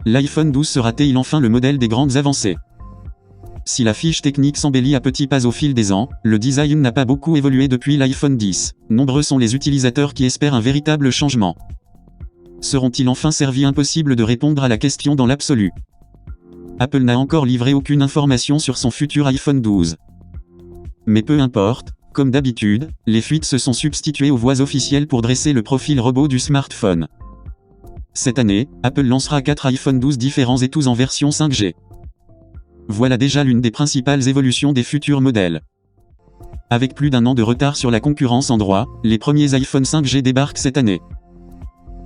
l'iPhone 12 sera-t-il enfin le modèle des grandes avancées? Si la fiche technique s'embellit à petits pas au fil des ans, le design n'a pas beaucoup évolué depuis l'iPhone 10. Nombreux sont les utilisateurs qui espèrent un véritable changement. Seront-ils enfin servis? Impossible de répondre à la question dans l'absolu. Apple n'a encore livré aucune information sur son futur iPhone 12. Mais peu importe, comme d'habitude, les fuites se sont substituées aux voix officielles pour dresser le profil robot du smartphone. Cette année, Apple lancera 4 iPhone 12 différents et tous en version 5G. Voilà déjà l'une des principales évolutions des futurs modèles. Avec plus d'1 an de retard sur la concurrence Android, les premiers iPhone 5G débarquent cette année.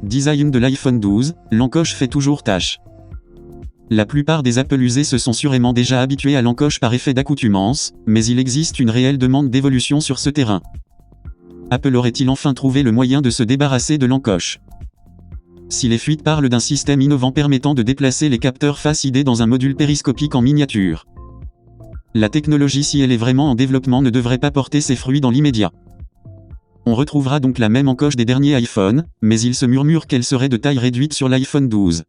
Design de l'iPhone 12, l'encoche fait toujours tâche. La plupart des Apple users se sont sûrement déjà habitués à l'encoche par effet d'accoutumance, mais il existe une réelle demande d'évolution sur ce terrain. Apple aurait-il enfin trouvé le moyen de se débarrasser de l'encoche? Si les fuites parlent d'un système innovant permettant de déplacer les capteurs Face ID dans un module périscopique en miniature, la technologie, si elle est vraiment en développement, ne devrait pas porter ses fruits dans l'immédiat. On retrouvera donc la même encoche des derniers iPhone, mais il se murmure qu'elle serait de taille réduite sur l'iPhone 12.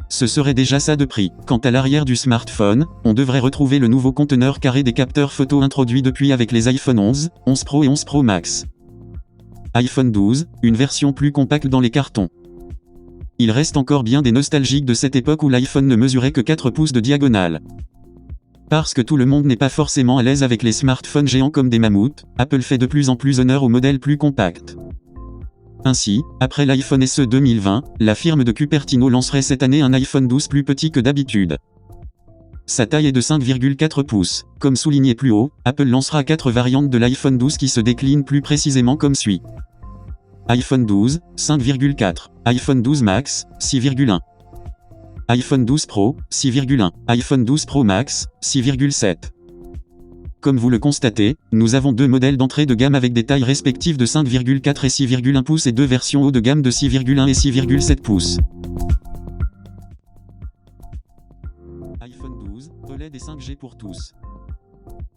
Ce serait déjà ça de prix. Quant à l'arrière du smartphone, on devrait retrouver le nouveau conteneur carré des capteurs photo introduits depuis avec les iPhone 11, 11 Pro et 11 Pro Max. iPhone 12, une version plus compacte dans les cartons. Il reste encore bien des nostalgiques de cette époque où l'iPhone ne mesurait que 4 pouces de diagonale. Parce que tout le monde n'est pas forcément à l'aise avec les smartphones géants comme des mammouths, Apple fait de plus en plus honneur aux modèles plus compacts. Ainsi, après l'iPhone SE 2020, la firme de Cupertino lancerait cette année un iPhone 12 plus petit que d'habitude. Sa taille est de 5,4 pouces. Comme souligné plus haut, Apple lancera 4 variantes de l'iPhone 12 qui se déclinent plus précisément comme suit. iPhone 12, 5,4. iPhone 12 Max, 6,1. iPhone 12 Pro, 6,1. iPhone 12 Pro Max, 6,7. Comme vous le constatez, nous avons 2 modèles d'entrée de gamme avec des tailles respectives de 5,4 et 6,1 pouces et 2 versions haut de gamme de 6,1 et 6,7 pouces. iPhone 12, OLED et 5G pour tous.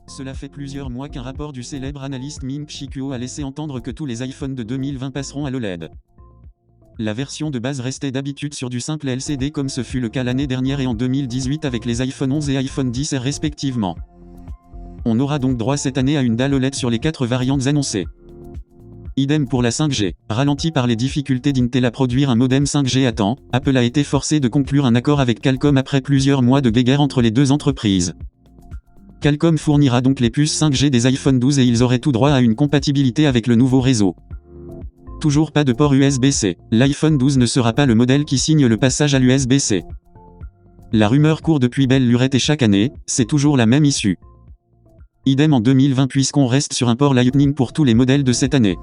Cela fait plusieurs mois qu'un rapport du célèbre analyste Ming-Chi Kuo a laissé entendre que tous les iPhones de 2020 passeront à l'OLED. La version de base restait d'habitude sur du simple LCD comme ce fut le cas l'année dernière et en 2018 avec les iPhone 11 et iPhone 10 respectivement. On aura donc droit cette année à une dalle OLED sur les 4 variantes annoncées. Idem pour la 5G. Ralenti par les difficultés d'Intel à produire un modem 5G à temps, Apple a été forcé de conclure un accord avec Qualcomm après plusieurs mois de guéguerre entre les deux entreprises. Qualcomm fournira donc les puces 5G des iPhone 12 et ils auraient tout droit à une compatibilité avec le nouveau réseau. Toujours pas de port USB-C. L'iPhone 12 ne sera pas le modèle qui signe le passage à l'USB-C. La rumeur court depuis belle lurette et chaque année, c'est toujours la même issue. Idem en 2020 puisqu'on reste sur un port Lightning pour tous les modèles de cette année.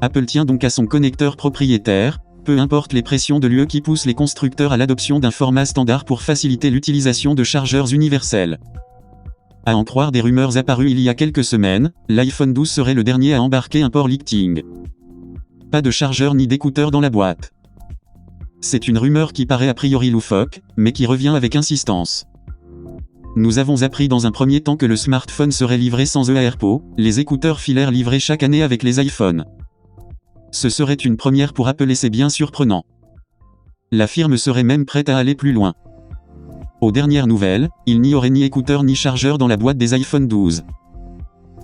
Apple tient donc à son connecteur propriétaire, peu importe les pressions de l'UE qui poussent les constructeurs à l'adoption d'un format standard pour faciliter l'utilisation de chargeurs universels. À en croire des rumeurs apparues il y a quelques semaines, l'iPhone 12 serait le dernier à embarquer un port Lightning. Pas de chargeur ni d'écouteurs dans la boîte. C'est une rumeur qui paraît a priori loufoque, mais qui revient avec insistance. Nous avons appris dans un premier temps que le smartphone serait livré sans EARPO, les écouteurs filaires livrés chaque année avec les iPhones. Ce serait une première pour Apple et c'est bien surprenant. La firme serait même prête à aller plus loin. Aux dernières nouvelles, il n'y aurait ni écouteurs ni chargeur dans la boîte des iPhone 12.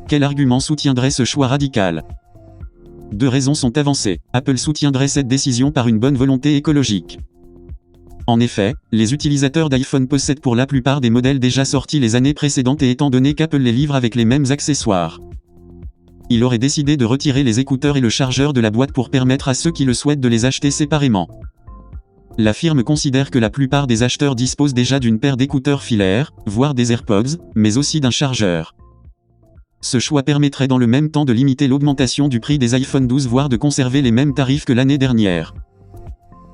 Quel argument soutiendrait ce choix radical ? 2 raisons sont avancées. Apple soutiendrait cette décision par une bonne volonté écologique. En effet, les utilisateurs d'iPhone possèdent pour la plupart des modèles déjà sortis les années précédentes et étant donné qu'Apple les livre avec les mêmes accessoires, il aurait décidé de retirer les écouteurs et le chargeur de la boîte pour permettre à ceux qui le souhaitent de les acheter séparément. La firme considère que la plupart des acheteurs disposent déjà d'une paire d'écouteurs filaires, voire des AirPods, mais aussi d'un chargeur. Ce choix permettrait dans le même temps de limiter l'augmentation du prix des iPhone 12 voire de conserver les mêmes tarifs que l'année dernière.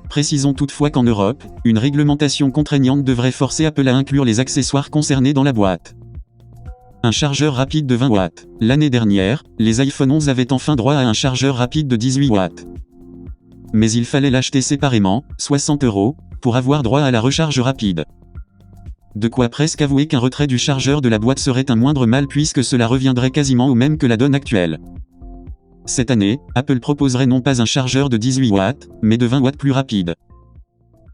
Précisons toutefois qu'en Europe, une réglementation contraignante devrait forcer Apple à inclure les accessoires concernés dans la boîte. Un chargeur rapide de 20 watts. L'année dernière, les iPhone 11 avaient enfin droit à un chargeur rapide de 18 watts. Mais il fallait l'acheter séparément, 60 €, pour avoir droit à la recharge rapide. De quoi presque avouer qu'un retrait du chargeur de la boîte serait un moindre mal puisque cela reviendrait quasiment au même que la donne actuelle. Cette année, Apple proposerait non pas un chargeur de 18 watts, mais de 20 watts plus rapide.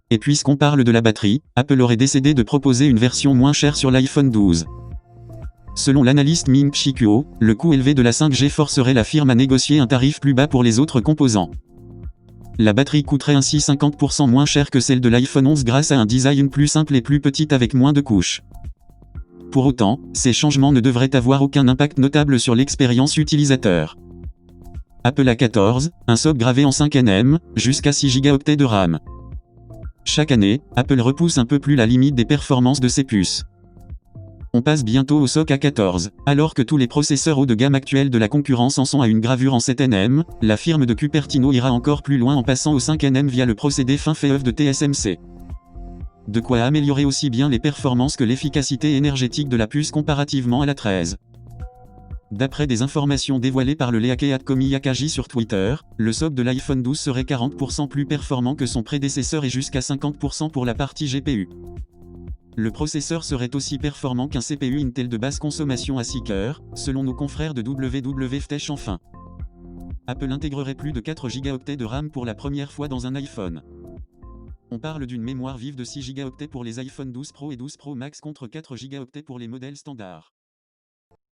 Et puisqu'on parle de la batterie, Apple aurait décidé de proposer une version moins chère sur l'iPhone 12. Selon l'analyste Ming-Chi Kuo, le coût élevé de la 5G forcerait la firme à négocier un tarif plus bas pour les autres composants. La batterie coûterait ainsi 50% moins cher que celle de l'iPhone 11 grâce à un design plus simple et plus petit avec moins de couches. Pour autant, ces changements ne devraient avoir aucun impact notable sur l'expérience utilisateur. Apple A14, un SoC gravé en 5nm, jusqu'à 6 Go de RAM. Chaque année, Apple repousse un peu plus la limite des performances de ses puces. On passe bientôt au SoC A14, alors que tous les processeurs haut de gamme actuels de la concurrence en sont à une gravure en 7nm, la firme de Cupertino ira encore plus loin en passant au 5nm via le procédé FinFET de TSMC. De quoi améliorer aussi bien les performances que l'efficacité énergétique de la puce comparativement à la 13. D'après des informations dévoilées par le leaké Komi Yakagi sur Twitter, le SoC de l'iPhone 12 serait 40% plus performant que son prédécesseur et jusqu'à 50% pour la partie GPU. Le processeur serait aussi performant qu'un CPU Intel de basse consommation à 6 cœurs, selon nos confrères de WWFTech enfin. Apple intégrerait plus de 4 Go de RAM pour la première fois dans un iPhone. On parle d'une mémoire vive de 6 Go pour les iPhone 12 Pro et 12 Pro Max contre 4 Go pour les modèles standards.